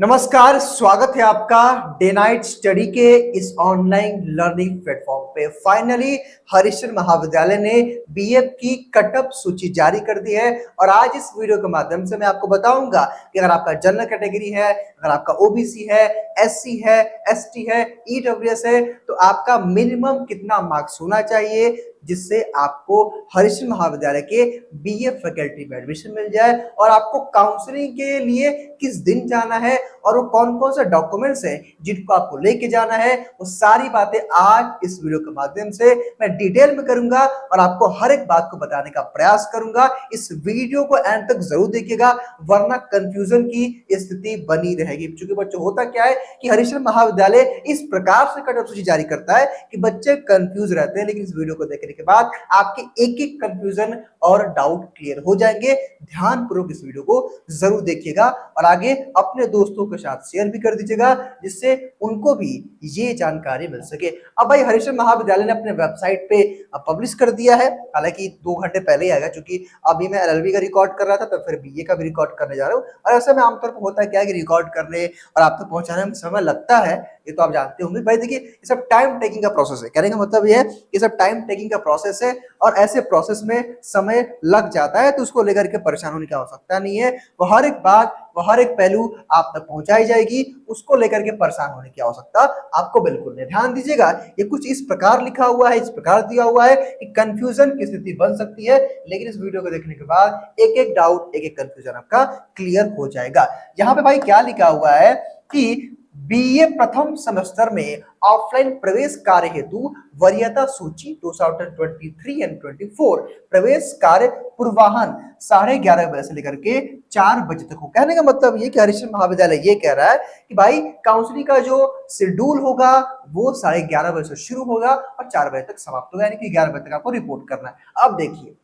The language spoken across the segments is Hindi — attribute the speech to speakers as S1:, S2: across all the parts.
S1: नमस्कार, स्वागत है आपका डे नाइट स्टडी के इस ऑनलाइन लर्निंग प्लेटफॉर्म पे। फाइनली हरिश्चंद्र महाविद्यालय ने बीएफ की कटअप सूची जारी कर दी है और आज इस वीडियो के माध्यम से मैं आपको बताऊंगा कि अगर आपका जनरल कैटेगरी है, अगर आपका ओबीसी है, एससी है, एसटी है, ईडब्ल्यूएस है, तो आपका मिनिमम कितना मार्क्स होना चाहिए जिससे आपको हरिश्चंद्र महाविद्यालय के बीए फैकल्टी में एडमिशन मिल जाए और आपको काउंसलिंग के लिए किस दिन जाना है और वो कौन कौन से डॉक्यूमेंट्स हैं जिनको आपको लेके जाना है, वो सारी बातें आज इस वीडियो के माध्यम से मैं डिटेल में करूंगा और आपको हर एक बात को बताने का प्रयास करूंगा। इस वीडियो को एंड तक जरूर देखिएगा वरना कंफ्यूजन की स्थिति बनी रहेगी। क्योंकि बच्चों होता क्या है कि हरिश्चंद्र महाविद्यालय इस प्रकार से कट ऑफ सूची जारी करता है कि बच्चे कंफ्यूज रहते हैं, लेकिन इस वीडियो को देखने के बाद आपके एक एक कंफ्यूजन और डाउट क्लियर हो जाएंगे। ध्यानपूर्वक इस वीडियो को जरूर देखिएगा और आगे अपने दोस्तों के साथ शेयर भी कर दीजिएगा जिससे उनको भी ये जानकारी मिल सके। अब भाई हरिश्चंद्र महाविद्यालय ने अपने वेबसाइट पे पब्लिश कर दिया है, हालांकि 2 घंटे पहले ही आएगा क्योंकि अभी मैं एलएलबी का रिकॉर्ड कर रहा था तो फिर बीए का भी रिकॉर्ड करने जा रहा हूँ। और ऐसे में आमतौर पर होता है क्या है कि रिकॉर्ड करने और आप तक पहुंचाने में समय लगता है, ये तो आप जानते होंगे। भाई देखिए ये सब टाइम टेकिंग का प्रोसेस है, कहने का मतलब ये है ये सब टाइम टेकिंग का प्रोसेस है और ऐसे प्रोसेस में समय लग जाता है तो उसको लेकर के परेशान होने की आवश्यकता नहीं है। वो हर एक बात, वो हर एक पहलू आप तक पहुंचाई जाएगी, उसको लेकर के परेशान होने की आवश्यकता आपको बिल्कुल नहीं। ध्यान दीजिएगा, ये कुछ इस प्रकार लिखा हुआ है, इस प्रकार दिया हुआ है कि कंफ्यूजन की स्थिति बन सकती है, लेकिन इस वीडियो को देखने के बाद एक एक डाउट, एक एक कंफ्यूजन आपका क्लियर हो जाएगा। यहाँ पे भाई क्या लिखा हुआ है कि बीए प्रथम सेमेस्टर में ऑफलाइन प्रवेश कार्य हेतु वरीयता सूची 2023 एंड 24 प्रवेश कार्य पूर्वाहन 11:30 बजे से लेकर के 4 बजे तक हो। कहने का मतलब ये कि हरिश्चंद्र महाविद्यालय ये कह रहा है कि भाई काउंसलिंग का जो शेड्यूल होगा वो 11:30 बजे से शुरू होगा और 4 बजे तक समाप्त होगा, यानी कि 11 बजे तक आपको रिपोर्ट करना है। अब देखिए,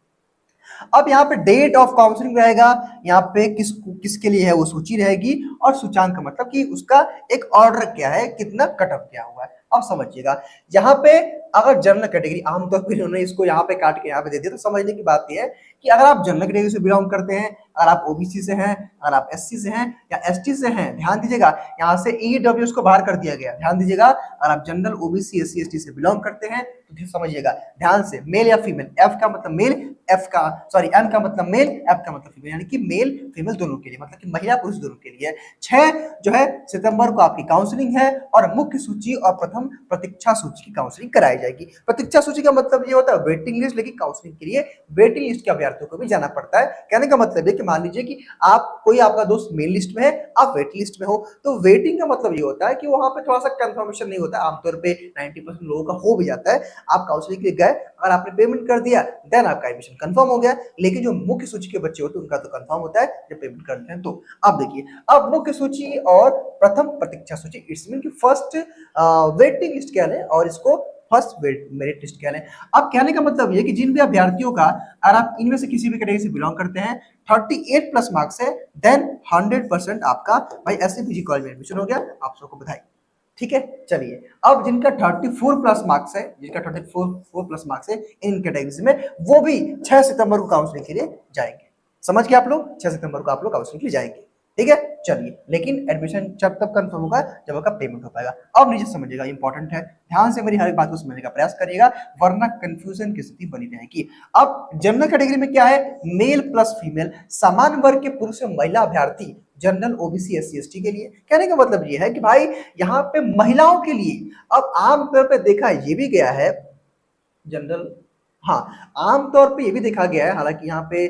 S1: अब यहाँ पे डेट ऑफ काउंसलिंग रहेगा, यहाँ पे किसके लिए है वो सूची रहेगी और सूचांक का मतलब कि उसका एक ऑर्डर क्या है, कितना कटअप क्या हुआ है। अब समझिएगा, यहाँ पे अगर जनरल कैटेगरी, आमतौर पर इन्होंने इसको यहाँ पे काट के यहाँ पे दे दिया, तो समझने की बात यह है कि अगर आप जनरल कैटेगरी से बिलोंग करते हैं, अगर आप ओबीसी से हैं, अगर आप एससी से हैं या एसटी से हैं, ध्यान दीजिएगा यहाँ से ईडब्ल्यूएस को बाहर कर दिया गया। ध्यान दीजिएगा, अगर आप जनरल ओबीसी एससी एसटी से बिलोंग करते हैं तो समझिएगा ध्यान से, मेल या फीमेल, एफ का मतलब मेल, एफ का सॉरी एम का मतलब मेल, एफ का मतलब फीमेल, यानी कि मेल फीमेल दोनों के लिए, मतलब कि महिला पुरुष दोनों के लिए। 6 जो है सितंबर को आपकी काउंसलिंग है और मुख्य सूची और प्रथम प्रतीक्षा सूची की काउंसलिंग कराई जाएगी। प्रतीक्षा सूची का मतलब ये होता है वेटिंग लिस्ट, लेकिन काउंसलिंग के लिए वेटिंग लिस्ट के अभ्यर्थियों को भी जाना पड़ता है। कहने का मतलब है कि मान लीजिए कि आप कोई आपका दोस्त मेन लिस्ट में है, आप वेटिंग लिस्ट में हो, तो वेटिंग का मतलब ये होता है कि वहां पे थोड़ा सा कंफर्मेशन नहीं होता, आमतौर पे 90% लोगों का हो भी जाता है। आप काउंसलिंग के लिए गए, अगर आपने पेमेंट कर दिया देन आपका एडमिशन कंफर्म हो गया, लेकिन जो मुख्य सूची के बच्चे होते हैं उनका तो कंफर्म होता है जब पेमेंट करते हैं। तो अब देखिए, अब मुख्य सूची और प्रथम प्रतीक्षा सूची, इट्स मीन कि फर्स्ट वेटिंग लिस्ट कह लें और इसको फर्स्ट मेरिट लिस्ट कह लें। अब कहने का मतलब ये कि जिन भी अभ्यर्थियों का, अगर आप इनमें से किसी भी कैटेगरी से बिलोंग करते हैं, 38 प्लस मार्क्स है, देन 100% आपका भाई एससीपीजी कॉलेज में एडमिशन हो गया। आप सबको बधाई। ठीक है, चलिए अब जिनका 34 प्लस मार्क्स है, जिनका 34 प्लस मार्क्स है इन कैटेगरीज में, वो भी 6 सितंबर को काउंसलिंग के लिए जाएंगे। समझ गए आप लोग, 6 सितंबर को आप लोग काउंसलिंग के लिए जाएंगे। ठीक है, चलिए, लेकिन एडमिशन जब तक कंफर्म होगा जब आपका पेमेंट हो पाएगा। अब नीचे समझिएगा, इंपॉर्टेंट है, ध्यान से मेरी हर एक बात को समझने का प्रयास करिएगा वरना कंफ्यूजन की स्थिति बनी रहेगी। अब जनरल कैटेगरी में क्या है, मेल प्लस फीमेल, समान वर्ग के पुरुष और महिला अभ्यर्थी, जनरल ओबीसी एससी एसटी के लिए। कहने का मतलब ये है कि भाई यहाँ पे महिलाओं के लिए अब आमतौर पे देखा ये भी गया है जनरल, हाँ आमतौर पे ये भी देखा गया है, हालांकि यहाँ पे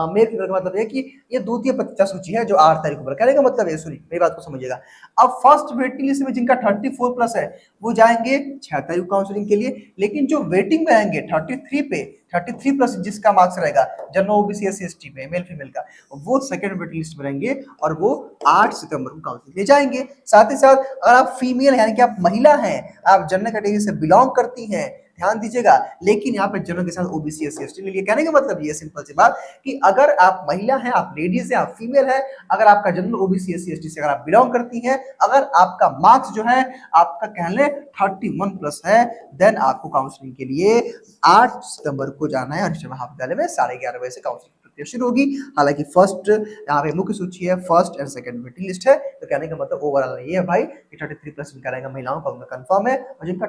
S1: मेल फीमेल का मतलब है कि ये द्वितीय प्रतीक्षा सूची है जो 8 तारीख को। कहने का मतलब है, सुनिए मेरी बात को समझिएगा, अब फर्स्ट वेटिंग लिस्ट में जिनका 34 प्लस है वो जाएंगे 6 तारीख काउंसलिंग के लिए, लेकिन जो वेटिंग में आएंगे 33 प्लस जिसका मार्क्स रहेगा जनरल ओबीसी एससी एसटी में मेल फीमेल का, वो सेकंड वेटिंग लिस्ट में रहेंगे और वो 8 सितंबर को काउंसलिंग ले जाएंगे। साथ ही साथ अगर आप फीमेल यानी कि आप महिला हैं, आप जनरल कैटेगरी से बिलोंग करती हैं, ध्यान दीजिएगा, लेकिन यहाँ पे जनरल के साथ ओबीसी एससी एसटी लिए। कहने का मतलब ये सिंपल सी बात कि अगर आप महिला हैं, आप लेडीज हैं, आप फीमेल हैं, अगर आपका जनरल ओबीसी एससी एसटी से अगर आप बिलोंग करती हैं, अगर आपका मार्क्स जो है आपका कह लें 31 प्लस है, देन आपको काउंसलिंग के लिए 8 सितंबर को जाना है हरिश्चंद्र महाविद्यालय में 11:30 बजे से काउंसलिंग प्रक्रिया शुरू होगी। हालांकि फर्स्ट यहाँ पे मुख्य सूची है, first and second waiting list है, तो कहने का मतलब ओवरऑल ये है भाई कि 33+ जिनका रहेगा महिलाओं का उनका कंफर्म है, और जिनका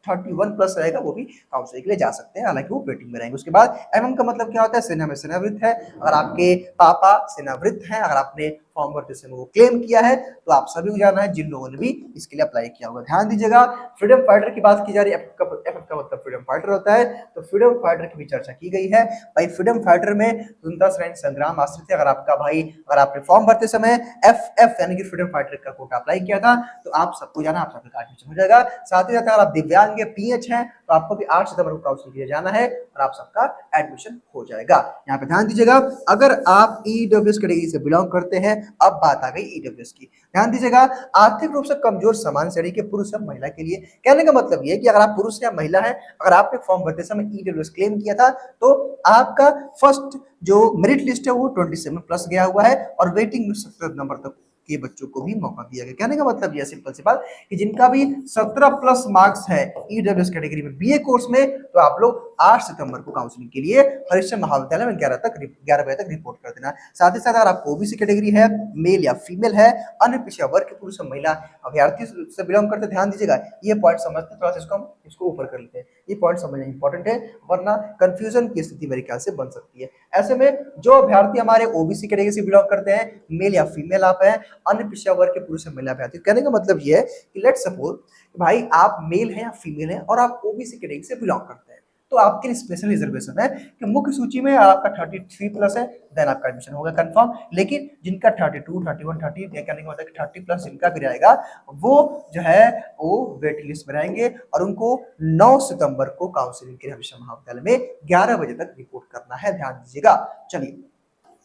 S1: 31+ रहेगा वो भी काउंसलिंग के लिए जा सकते हैं, हालांकि वो वेटिंग में रहेंगे। उसके बाद एमएम का मतलब क्या होता है, सेना में सेनावृत्त है। अगर आपके पापा सेनावृत्त हैं, अगर आपने फॉर्म भरते समय वो क्लेम किया है, तो आप सभी को जाना है जिन लोगों ने भी इसके लिए अप्लाई किया होगा। ध्यान दीजिएगा, फ्रीडम फाइटर की बात की जा रही है, एफ का मतलब फ्रीडम फाइटर होता है, तो फ्रीडम फाइटर की भी चर्चा की गई है। भाई फ्रीडम फाइटर में स्वतंत्रता सेनानी संग्राम आश्रित है। अगर आपका भाई, अगर आपने फॉर्म भरते समय एफ यानी कि फ्रीडम फाइटर का कोटा अप्लाई किया था, तो आप सबको जाना, आप सबका एडमिशन हो जाएगा। साथ ही साथ अगर आप दिव्यांग या पीएच हैं, तो आपको भी 8 सितंबर को काउंसलिंग के लिए जाना है और आप सबका एडमिशन हो जाएगा। यहाँ पे ध्यान दीजिएगा, अगर आप ईडब्ल्यूएस कैटेगरी से बिलोंग करते हैं, अब बात आ गई ईडब्ल्यूएस की। ध्यान दीजिएगा, आर्थिक रूप से कमजोर सामान्य श्रेणी के पुरुष और महिला के लिए। कहने का मतलब ये है कि अगर आप पुरुष या महिला है, अगर आपने फॉर्म भरते समय ईडब्ल्यूएस क्लेम किया था, तो आपका फर्स्ट जो मेरिट लिस्ट है वो 27+ गया हुआ है, और वेटिंग में 17 नंबर तक के बच्चों को भी मौका दिया गया। कहने का मतलब यह सिंपल सी बात कि जिनका भी 17+ मार्क्स है ईडब्ल्यूएस कैटेगरी में बीए कोर्स में, तो आप लोग 8 सितंबर को काउंसलिंग के लिए हरिश्चंद्र महाविद्यालय में 11 बजे तक रिपोर्ट कर देना। साथ ही साथ अगर आप ओबीसी कैटेगरी है, मेल या फीमेल है, अन्य पिछड़ा वर्ग के पुरुष और महिला अभ्यर्थी से बिलोंग करते, ध्यान दीजिएगा, ये पॉइंट समझते, थोड़ा सा इसको ऊपर कर लेते हैं, ये पॉइंट समझना इंपॉर्टेंट है, वरना कंफ्यूजन की स्थिति मेरे ख्याल से बन सकती है। ऐसे में जो अभ्यर्थी हमारे ओबीसी कैटेगरी से बिलोंग करते हैं, मेल या फीमेल आप हैं, अन्य पिछड़ा वर्ग के पुरुष और महिला अभ्यर्थी, कहने का मतलब ये है कि लेट्स सपोज भाई आप मेल हैं या फीमेल हैं और आप ओबीसी कैटेगरी से बिलोंग करते हैं, तो आपके लिए स्पेशल रिजर्वेशन है कि मुख्य सूची में आपका 33+ है, देन आपका एडमिशन होगा कंफर्म। लेकिन जिनका 32, 31, 30 कहने का मतलब 30+ जिनका भी रहेगा, वो जो है वो वेटिंग लिस्ट में रहेंगे, और उनको 9 सितंबर को काउंसलिंग के लिए हरिश्चंद्र महाविद्यालय में 11 बजे तक रिपोर्ट करना है। ध्यान दीजिएगा। चलिए,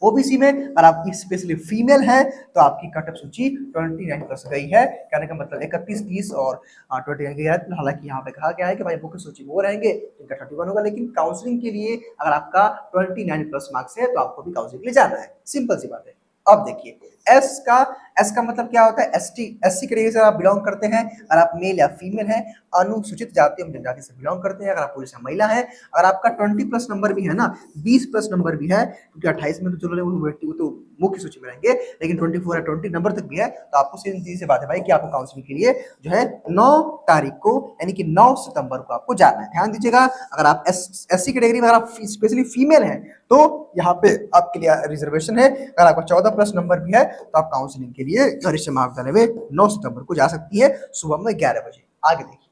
S1: ओबीसी में अगर आपकी स्पेशली फीमेल है, तो आपकी कटअप सूची 29+ गई है। कहने का मतलब 31, 30 और 29 गई है। हालांकि यहाँ पे कहा गया है कि भाई मुख्य सूची में वो रहेंगे जिनका 31 होगा, लेकिन काउंसलिंग के लिए अगर आपका 29+ मार्क्स है, तो आपको भी काउंसलिंग के लिए जाना है। सिंपल सी बात है। अब देखिए, एस का मतलब क्या होता है, एससी कैटेगरी से आप बिलोंग करते हैं, अगर आप मेल या फीमेल हैं, अनुसूचित जाति एवं जनजाति से बिलोंग करते हैं, अगर आप पुरुष या महिला है, अगर आपका 20+ नंबर भी है ना, 20+ नंबर भी है, क्योंकि 28 में तो चलो वो तो मुख्य सूची में रहेंगे, लेकिन 24 या 20 नंबर तक भी है, तो आपको सीधी सी बात है भाई कि आपको काउंसलिंग के लिए जो है 9 तारीख को यानी कि 9 सितंबर को आपको जाना है। ध्यान दीजिएगा, अगर आप एससी कैटेगरी में अगर आप स्पेशली फीमेल हैं, तो यहाँ पे आपके लिए रिजर्वेशन है। अगर आपका 14+ नंबर भी है, तो आप काउंसलिंग के लिए हरिश्चंद्र महाविद्यालय में 9 सितंबर को जा सकती है, सुबह में 11 बजे। आगे देखिए,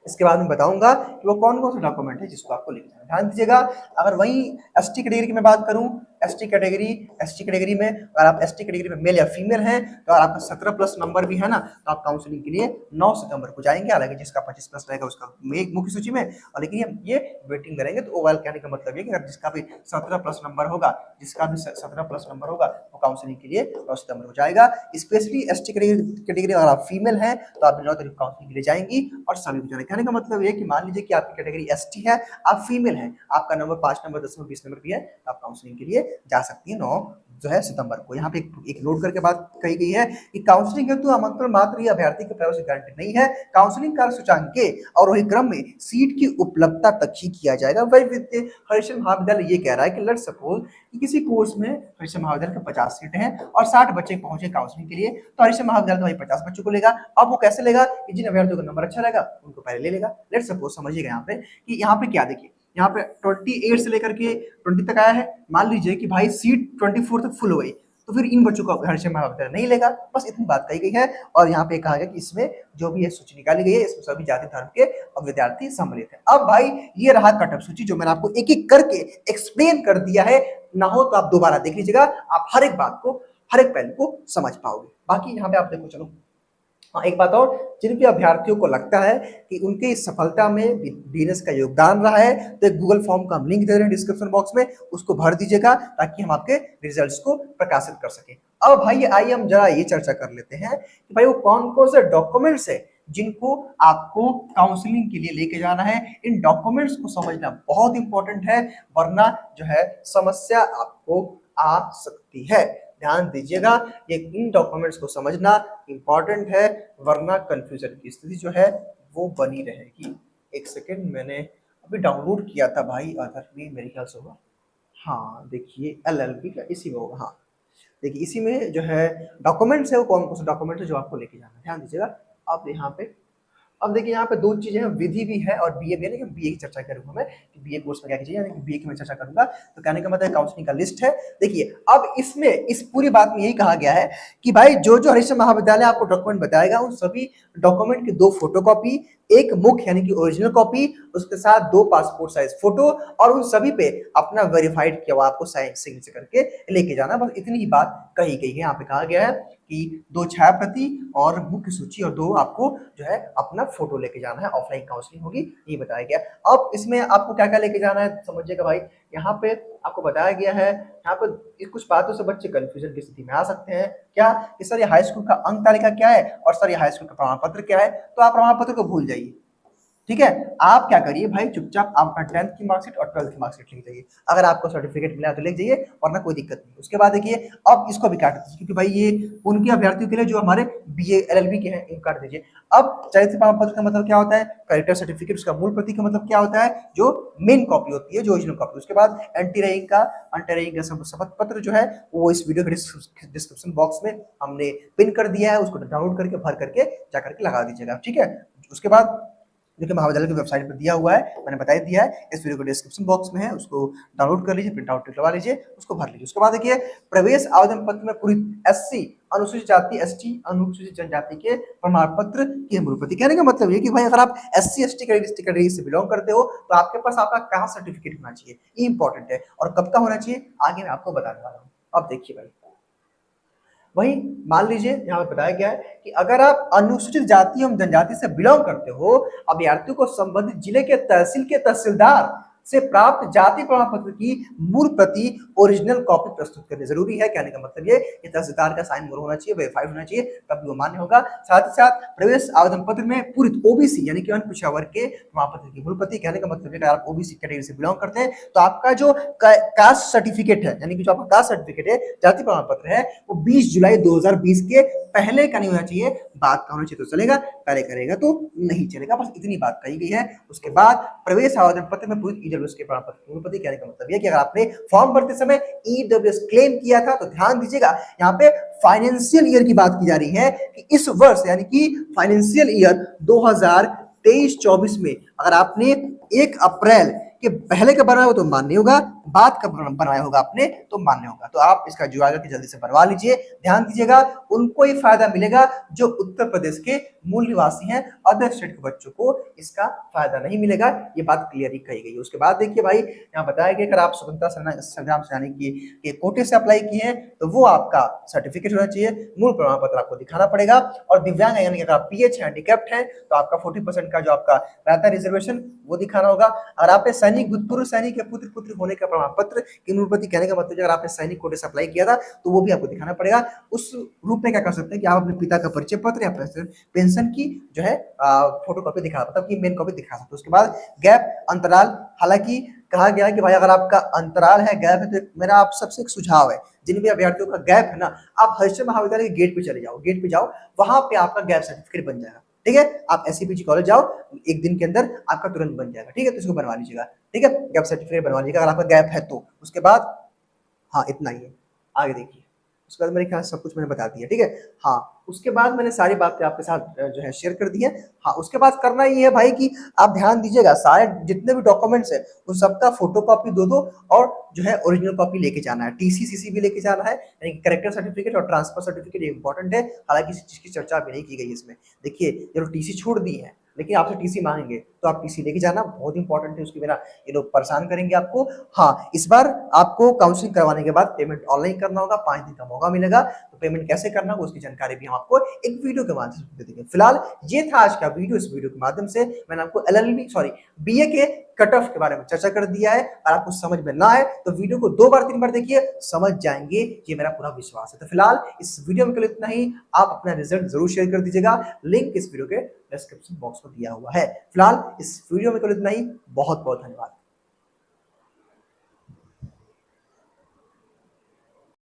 S1: इसके बाद मैं बताऊंगा कि वो कौन कौन से डॉक्यूमेंट है जिसको आपको लिखना है। ध्यान दीजिएगा, अगर वही एसटी कैटेगरी की मैं बात करूं, एसटी कैटेगरी में अगर आप एसटी कैटेगरी में मेल या फीमेल हैं, तो अगर आपका 17+ नंबर भी है ना, तो आप काउंसलिंग के लिए 9 सितंबर को जाएंगे। हालांकि जिसका 25+ रहेगा उसका मुख्य सूची में, और लेकिन ये वेटिंग में रहेंगे। तो ओवरऑल कहने का मतलब ये कि अगर जिसका भी 17+ नंबर होगा, वो काउंसलिंग के लिए 9 सितंबर को जाएगा। स्पेशली एसटी कैटेगरी अगर आप फीमेल हैं, तो आप 9 तारीख काउंसलिंग के लिए जाएंगी, और सभी को जाना। कहने का मतलब ये कि मान लीजिए कि आपकी कैटेगरी एसटी है, आप फीमेल हैं, आपका नंबर 5 नंबर 10 नंबर 20 नंबर भी है, तो आप काउंसलिंग के लिए जा सकती है 9 जो है सितंबर को। यहाँ पे एक नोट करके बात कही गई है कि काउंसलिंग हेतु आमंत्रण मात्र ही अभ्यर्थी के प्रवेश की गारंटी नहीं है। काउंसलिंग कार्य सूचांके और वही क्रम में सीट की उपलब्धता तक ही किया जाएगा। वही हरिश्चंद्र महाविद्यालय ये कह रहा है कि लेट्स सपोज कि किसी कोर्स में हरिश्चंद्र महाविद्यालय का 50 सीटें हैं और 60 बच्चे पहुंचे काउंसलिंग के लिए, तो हरिश्चंद्र महाविद्यालय तो भाई 50 बच्चों को लेगा। अब वो कैसे लेगा कि जिन अभ्यर्थियों का नंबर अच्छा रहेगा उनको पहले ले लेगा। लेट्स सपोज समझिएगा यहाँ पे कि यहाँ पे क्या देखिए, यहाँ पे 28 से लेकर के 20 तक आया है। मान लीजिए कि भाई सीट 24 तक फुल हो गई, तो फिर इन बच्चों को हरिश्चंद्र महाविद्यालय नहीं लेगा। बस इतनी बात कही गई है। और यहाँ पे कहा गया कि इसमें जो भी ये सूची निकाली गई है, इसमें सभी जाति धर्म के विद्यार्थी सम्मिलित है। अब भाई ये रहा कटअप सूची, जो मैंने आपको एक एक करके एक्सप्लेन कर दिया है। ना हो तो आप दोबारा देख लीजिएगा, आप हर एक बात को, हर एक पहलू को समझ पाओगे। बाकी यहाँ पे आप देखो, चलो हाँ एक बात और, जिन भी अभ्यर्थियों को लगता है कि उनकी सफलता में डीएनएस का योगदान रहा है, तो एक गूगल फॉर्म का हम लिंक दे रहे हैं डिस्क्रिप्शन बॉक्स में, उसको भर दीजिएगा ताकि हम आपके रिजल्ट्स को प्रकाशित कर सकें। अब भाई आइए हम जरा ये चर्चा कर लेते हैं कि भाई वो कौन कौन से डॉक्यूमेंट्स है जिनको आपको काउंसलिंग के लिए लेके जाना है। इन डॉक्यूमेंट्स को समझना बहुत इंपॉर्टेंट है, वरना जो है समस्या आपको आ सकती है। ध्यान दीजिएगा, ये इन डॉक्यूमेंट्स को समझना इंपॉर्टेंट है, वरना कंफ्यूजन की स्थिति जो है वो बनी रहेगी। एक सेकेंड, मैंने अभी डाउनलोड किया था भाई आधार में, मेरे ख्याल से होगा हाँ, देखिए एलएलबी का इसी में होगा, हाँ। देखिए इसी में जो है डॉक्यूमेंट्स है, वो कौन-कौन से डॉक्यूमेंट है जो आपको लेके जाना है, ध्यान दीजिएगा। अब यहाँ पे अब देखिए यहाँ पे 2 चीज़ें हैं, विधि भी है और बीए भी है, लेकिन बीए की चर्चा करूँगा मैं कि बीए कोर्स में क्या-क्या चीज़ें हैं, लेकिन बीए की मैं चर्चा करूँगा। तो कहने का मतलब काउंसलिंग का लिस्ट है। देखिए, अब इसमें इस पूरी बात में यही कहा गया है कि भाई जो-जो हरिश्चंद्र महाविद्यालय आपको डॉक्यूमेंट बताएगा, उन सभी डॉक्यूमेंट की 2 फोटोकॉपी, 1 मुख्य यानी कि ओरिजिनल कॉपी, उसके साथ 2 पासपोर्ट साइज़ फोटो और उन सभी पे अपना वेरिफाइड किया हुआ आपको साइन सिग्नेचर करके लेके जाना। बस इतनी ही बात कही गई है। यहाँ पे कहा गया है कि 2 छाया प्रति और मुख्य सूची और 2 आपको जो है अपना फोटो लेके जाना है, ऑफलाइन काउंसलिंग होगी, ये बताया गया। अब इसमें आपको क्या-क्या लेके जाना है समझिएगा भाई, यहाँ पे आपको बताया गया है, यहाँ पे कुछ बातों से बच्चे कन्फ्यूजन की स्थिति में आ सकते हैं। क्या कि सर ये हाई स्कूल का अंक तालिका क्या है और सर ये हाई स्कूल का प्रमाण पत्र क्या है? तो आप प्रमाण पत्र को भूल जाइए। ठीक है, आप क्या करिए भाई, चुपचाप आप अपना 10th की मार्कशीट और 12th की मार्कशीट लेके जाइए। अगर आपको सर्टिफिकेट मिला है तो ले जाइए, वरना कोई दिक्कत नहीं। उसके बाद देखिए अब इसको भी काट दीजिए, क्योंकि भाई ये उनके अभ्यर्थियों के लिए जो हमारे बीए एलएलबी के हैं, इनको काट दीजिए। अब चरित्र प्रमाण पत्र का मतलब क्या होता है, कैरेक्टर सर्टिफिकेट उसका मूल प्रति का मतलब क्या होता है, जो मेन कॉपी होती है, जो ओरिजिनल कॉपी। उसके बाद एंटी रैगिंग का शपथ पत्र जो है वो इस वीडियो के डिस्क्रिप्शन बॉक्स में हमने पिन कर दिया है, उसको डाउनलोड करके भर करके जा करके लगा दीजिएगा। ठीक है, उसके बाद जो कि महाविद्यालय की वेबसाइट पर दिया हुआ है, मैंने बता दिया है, इस वीडियो को डिस्क्रिप्शन बॉक्स में है, उसको डाउनलोड कर लीजिए, प्रिंट आउट निकलवा लीजिए, उसको भर लीजिए। उसके बाद देखिए प्रवेश आवेदन पत्र में पूरी एससी अनुसूचित जाति, एसटी अनुसूचित जनजाति के प्रमाण पत्र की मूल प्रति। कहने का मतलब ये कि भाई अगर आप एससी एसटी कैटेगरी से बिलोंग करते हो तो आपके पास आपका कास्ट सर्टिफिकेट होना चाहिए, ये इंपॉर्टेंट है। और कब का होना चाहिए आगे मैं आपको बताने वाला हूँ। अब देखिए भाई, वहीं मान लीजिए यहाँ पे बताया गया है कि अगर आप अनुसूचित जाति एवं जनजाति से बिलोंग करते हो, अभ्यर्थियों को संबंधित जिले के तहसील के तहसीलदार से प्राप्त जाति प्रमाण पत्र की मूल प्रति ओरिजिनल कॉपी प्रस्तुत करनी जरूरी है। कहने का मतलब ये कि तहसीलदार का साइन होना चाहिए, वेरीफाइड होना चाहिए, तभी वो मान्य होगा। साथ ही साथ प्रवेश आवेदन पत्र में पूरी ओबीसी यानी कि अनपिछड़ा वर्ग के प्रमाण पत्र की मूल प्रति। कहने का मतलब है कि आप ओबीसी कैटेगरी से बिलोंग करते हैं तो आपका जो कास्ट सर्टिफिकेट है, यानी कि जो आपका कास्ट सर्टिफिकेट है, जाति प्रमाण पत्र है, वो 20 जुलाई 2020 के पहले का नहीं होना चाहिए, बाद का होना चाहिए तो चलेगा, पहले करेगा तो नहीं चलेगा। बस इतनी बात कही गई है। उसके बाद प्रवेश आवेदन पत्र में पूरी ईडब्ल्यूएस के प्रमाण पत्र की मूल प्रति। कहने का मतलब ये कि अगर आपने फॉर्म भरते समय ईडब्ल्यूएस क्लेम किया था तो ध्यान दीजिएगा, यहाँ पे फाइनेंशियल ईयर की बात की जा रही है कि इस वर्ष यानी कि फाइनेंशियल ईयर 2023-24 में अगर आपने 1 अप्रैल के पहले का बनाया हो तो मान्य होगा, बाद का बनाया होगा आपने तो मान्य होगा। तो आप इसका जुगाड़ करके जल्दी से बनवा लीजिए। ध्यान दीजिएगा, उनको ही फायदा मिलेगा जो उत्तर प्रदेश के मूल निवासी हैं, अदर स्टेट के बच्चों को इसका फायदा नहीं मिलेगा। ये बात क्लियर ही कही गई है। उसके बाद देखिए भाई, यहाँ बताया गया अगर आप स्वतंत्रता संग्राम सेनानी के कोटे से अप्लाई किए हैं तो वो आपका सर्टिफिकेट होना चाहिए, मूल प्रमाण पत्र आपको दिखाना पड़ेगा। और दिव्यांग यानी कि अगर आप पीएच हैंडीकैप्ड हैं तो आपका 40% का जो आपका रहता है रिजर्वेशन वो दिखाना होगा। अगर आपने सैनिक भूतपूर्व सैनिक के पुत्र पुत्र होने का प्रमाण पत्र की मूल प्रति। कहने का मतलब अगर आपने सैनिक कोटे से अप्लाई किया था तो वो भी आपको दिखाना पड़ेगा। उस रूप में क्या कर सकते हैं कि आप अपने पिता का परिचय पत्र या पेंशन की जो है फोटोकॉपी दिखा, मतलब कि मेन कॉपी दिखा सकते। उसके बाद गैप अंतराल, हालांकि कहा गया है कि भाई अगर आपका अंतराल है, गैप है, तो मेरा आप सबसे एक सुझाव है, जिन भी अभ्यर्थियों का गैप है ना, आप हरिश्चंद्र महाविद्यालय के गेट पे चले जाओ, गेट पे जाओ, वहां पे आपका गैप सर्टिफिकेट बन जाएगा। ठीक है, आप एससीपीजी कॉलेज जाओ, एक दिन के अंदर आपका तुरंत बन जाएगा। ठीक है, तो इसको बनवा लीजिएगा। ठीक है, गैप सर्टिफिकेट बनवा लीजिएगा अगर आपका गैप है तो। उसके बाद हाँ इतना ही है, आगे देखिए। उसके बाद मेरे ख्याल से सब कुछ मैंने बता दिया। ठीक है, हाँ उसके बाद मैंने सारी बातें आपके साथ जो है शेयर कर दी है। हाँ उसके बाद करना ये है भाई कि आप ध्यान दीजिएगा, सारे जितने भी डॉक्यूमेंट्स है उन सबका फोटोकॉपी दो और जो है ओरिजिनल कॉपी लेके जाना है। टीसी सीसी भी लेके जाना है, यानी कैरेक्टर सर्टिफिकेट और ट्रांसफर सर्टिफिकेट इंपॉर्टेंट है। हालांकि इस चीज की चर्चा अभी नहीं की गई इसमें। देखिए ये टीसी छोड़ दी है, लेकिन आपसे टीसी मांगेंगे तो आप टीसी लेके जाना, बहुत इंपॉर्टेंट है। उसके बिना ये लोग परेशान करेंगे आपको। हाँ इस बार आपको काउंसलिंग करवाने के बाद पेमेंट ऑनलाइन करना होगा, 5 दिन का मौका मिलेगा। तो पेमेंट कैसे करना होगा उसकी जानकारी भी हम आपको एक वीडियो के माध्यम से दे देंगे। फिलहाल ये था आज का वीडियो। इस वीडियो के माध्यम से मैंने आपको बीए के कट ऑफ के बारे में चर्चा कर दिया है। और आपको समझ में ना आए तो वीडियो को 2 बार 3 बार देखिए, समझ जाएंगे, ये मेरा पूरा विश्वास है। तो फिलहाल इस वीडियो में केवल इतना ही। आप अपना रिजल्ट जरूर शेयर कर दीजिएगा, लिंक इस वीडियो के डिस्क्रिप्शन बॉक्स में दिया हुआ है। फिलहाल इस वीडियो में केवल इतना ही। बहुत बहुत धन्यवाद।